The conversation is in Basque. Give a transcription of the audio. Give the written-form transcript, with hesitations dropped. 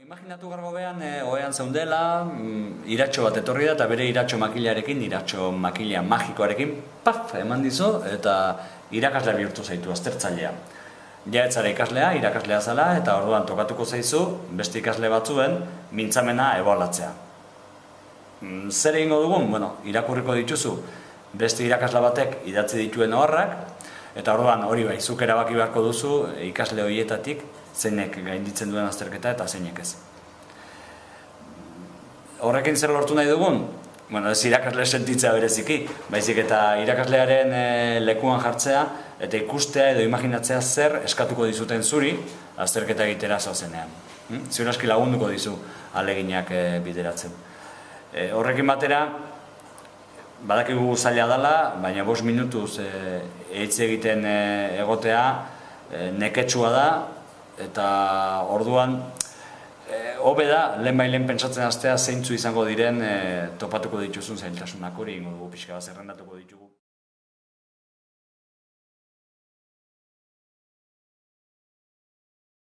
Imaginatu gaur gobean, ohean zeundela, iratxo bat etorri da, eta bere iratxo makilarekin, iratxo makila magikoarekin, paf, eman dizu, eta irakaslea bihurtu zaitu, aztertzailea. Ja ez zara ikaslea, irakaslea zala, eta orduan tokatuko zaizu, beste ikasle batzuen, mintzamena ebaluatzea. Zer egingo dugun? Bueno, irakurriko dituzu, beste irakasle batek idatzi dituen oharrak, eta orduan hori bai, zuk erabaki beharko duzu ikasle horietatik, zeinek gainditzen duen azterketa eta zeinek ez. Horrekin zer lortu nahi dugun? Bueno, ez irakasle sentitzea bereziki, baizik eta irakaslearen lekuan jartzea eta ikustea edo imaginatzea zer eskatuko dizuten zuri azterketa egitera zoazenean. Ziur aski lagunduko dizu ahaleginak bideratzen. Horrekin batera, badakigu zaila dela, baina 5 minutuz hitz egiten egotea neketsua da, eta orduan hobe da, lehenbailehen pentsatzen hastea zeintzu izango diren topatuko dituzun zailtasunak hori ingo dugu pixka bat zerrendatuko ditugu.